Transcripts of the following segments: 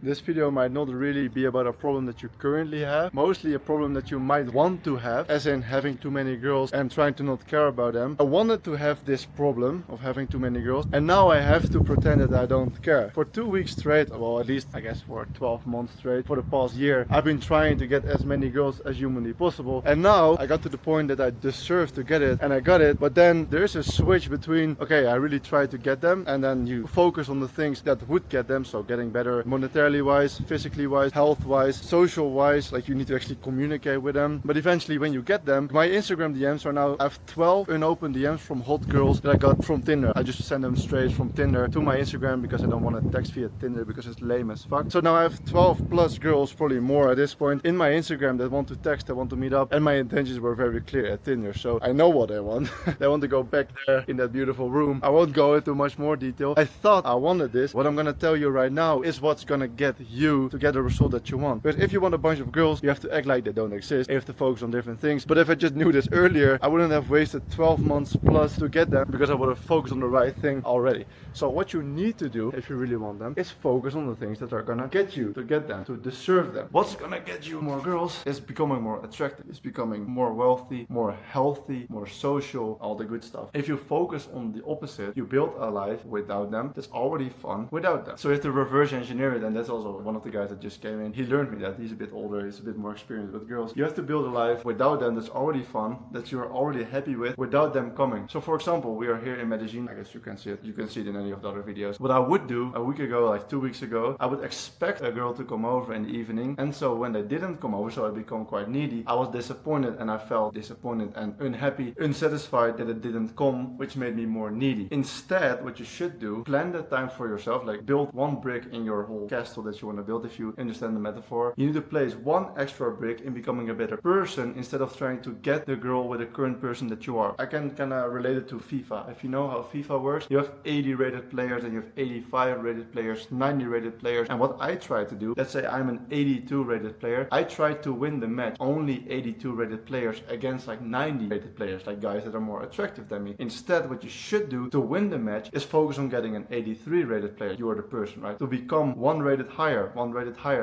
This video might not really be about a problem that you currently have, mostly a problem that you might want to have, as in having too many girls and trying to not care about them. I wanted to have this problem of having too many girls, and now I have to pretend that I don't care. For 2 weeks straight, well, at least I guess for 12 months straight, for the past year, I've been trying to get as many girls as humanly possible, and now I got to the point that I deserve to get it, and I got it. But then there's a switch between, okay, I really try to get them, and then you focus on the things that would get them, so getting better monetarily wise, physically wise, health wise, social wise, like you need to actually communicate with them. But eventually when you get them, my Instagram DMs are now, I have 12 unopened DMs from hot girls that I got from Tinder. I just send them straight from Tinder to my Instagram because I don't want to text via Tinder because it's lame as fuck. So now I have 12 plus girls, probably more at this point, in my Instagram that want to text, that want to meet up, and my intentions were very clear at Tinder. So I know what they want. They want to go back there in that beautiful room. I won't go into much more detail. I thought I wanted this. What I'm gonna tell you right now is what's gonna get you to get the result that you want. Because if you want a bunch of girls, you have to act like they don't exist. You have to focus on different things. But if I just knew this earlier, I wouldn't have wasted 12 months plus to get them, because I would have focused on the right thing already. So what you need to do if you really want them is focus on the things that are gonna get you to get them, to deserve them. What's gonna get you more girls is becoming more attractive. It's becoming more wealthy, more healthy, more social, all the good stuff. If you focus on the opposite, you build a life without them that's already fun without them. So you have to reverse engineer it, and that's also one of the guys that just came in. He learned me that. He's a bit older, he's a bit more experienced with girls. You have to build a life without them that's already fun, that you're already happy with, without them coming. So for example, we are here in Medellin. I guess you can see it. You can see it in any of the other videos. What I would do a week ago, like 2 weeks ago, I would expect a girl to come over in the evening. And so when they didn't come over, so I become quite needy, I was disappointed, and I felt disappointed and unhappy, unsatisfied that it didn't come, which made me more needy. Instead, what you should do, plan that time for yourself, like build one brick in your whole castle that you want to build. If you understand the metaphor, you need to place one extra brick in becoming a better person instead of trying to get the girl with the current person that you are. I can kind of relate it to FIFA. If you know how FIFA works, you have 80 rated players and you have 85 rated players, 90 rated players. And what I try to do, let's say I'm an 82 rated player, I try to win the match only 82 rated players against like 90 rated players, like guys that are more attractive than me. Instead, what you should do to win the match is focus on getting an 83 rated player. You are the person, right? To become one rated higher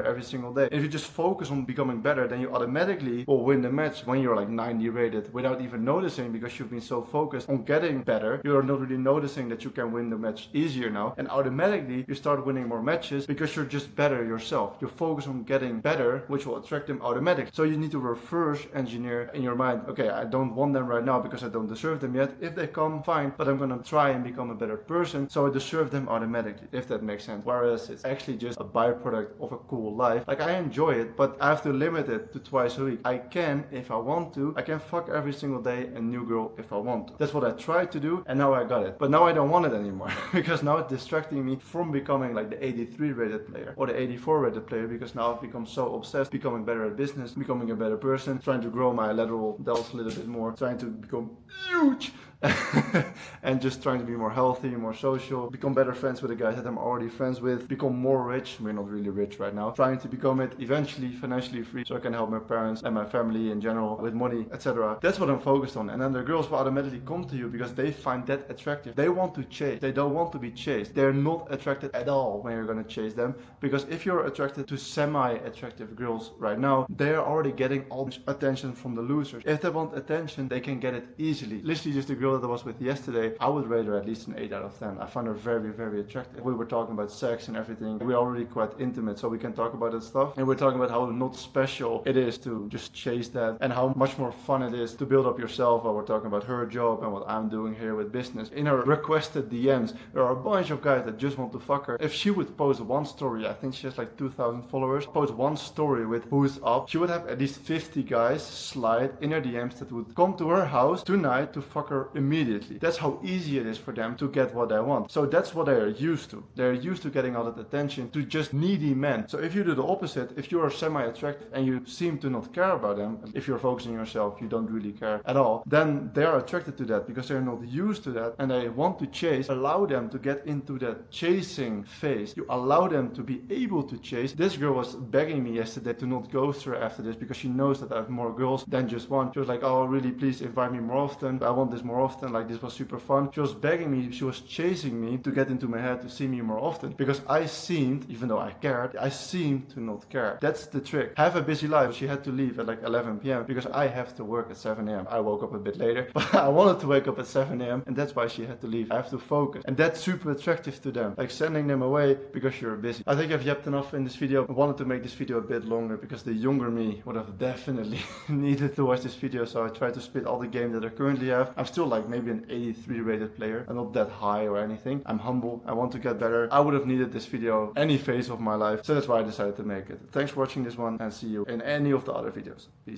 every single day. If you just focus on becoming better, then you automatically will win the match when you're like 90 rated without even noticing, because you've been so focused on getting better. You're not really noticing that you can win the match easier now, and automatically you start winning more matches because you're just better yourself. You focus on getting better, which will attract them automatically. So you need to reverse engineer in your mind, okay, I don't want them right now because I don't deserve them yet. If they come, fine, but I'm gonna try and become a better person, so I deserve them automatically, if that makes sense. Whereas it's actually just a byproduct of a cool life. Like, I enjoy it, but I have to limit it to twice a week. I can, if I want to, I can fuck every single day a new girl if I want to. That's what I tried to do, and now I got it. But now I don't want it anymore because now it's distracting me from becoming like the 83 rated player or the 84 rated player, because now I've become so obsessed becoming better at business, becoming a better person, trying to grow my lateral delts a little bit more, trying to become huge and just trying to be more healthy, more social, become better friends with the guys that I'm already friends with, become more rich. We're not really rich right now, trying to become it eventually financially free, so I can help my parents and my family in general with money, etc. That's what I'm focused on. And then the girls will automatically come to you because they find that attractive. They want to chase, they don't want to be chased. They're not attracted at all when you're gonna chase them, because if you're attracted to semi-attractive girls right now, they're already getting all this attention from the losers. If they want attention, they can get it easily. Literally, just the girl that I was with yesterday, I would rate her at least an 8 out of 10. I find her very, very attractive. We were talking about sex and everything. We're already quite intimate, so we can talk about that stuff. And we're talking about how not special it is to just chase that, and how much more fun it is to build up yourself. While we're talking about her job and what I'm doing here with business. In her requested DMs, there are a bunch of guys that just want to fuck her. If she would post one story, I think she has like 2,000 followers, post one story with who's up, she would have at least 50 guys slide in her DMs that would come to her house tonight to fuck her immediately. That's how easy it is for them to get what they want. So that's what they are used to. They're used to getting all that attention, to just needy men. So if you do the opposite, if you are semi-attractive and you seem to not care about them, if you're focusing on yourself, you don't really care at all, then they are attracted to that because they're not used to that and they want to chase. Allow them to get into that chasing phase. You allow them to be able to chase. This girl was begging me yesterday to not ghost her after this because she knows that I have more girls than just one. She was like, oh, really, please invite me more often. I want this more often, like this was super fun. She was begging me, she was chasing me to get into my head to see me more often, because I seemed, even though I cared, I seemed to not care. That's the trick. Have a busy life. She had to leave at like 11 p.m. because I have to work at 7 a.m. I woke up a bit later, but I wanted to wake up at 7 a.m. and that's why she had to leave. I have to focus, and that's super attractive to them, like sending them away because you're busy. I think I've yapped enough in this video. I wanted to make this video a bit longer because the younger me would have definitely needed to watch this video, so I tried to split all the games that I currently have. I'm still like maybe an 83 rated player. I'm not that high or anything. I'm humble. I want to get better. I would have needed this video any phase of my life, so that's why I decided to make it. Thanks for watching this one, and see you in any of the other videos. Peace.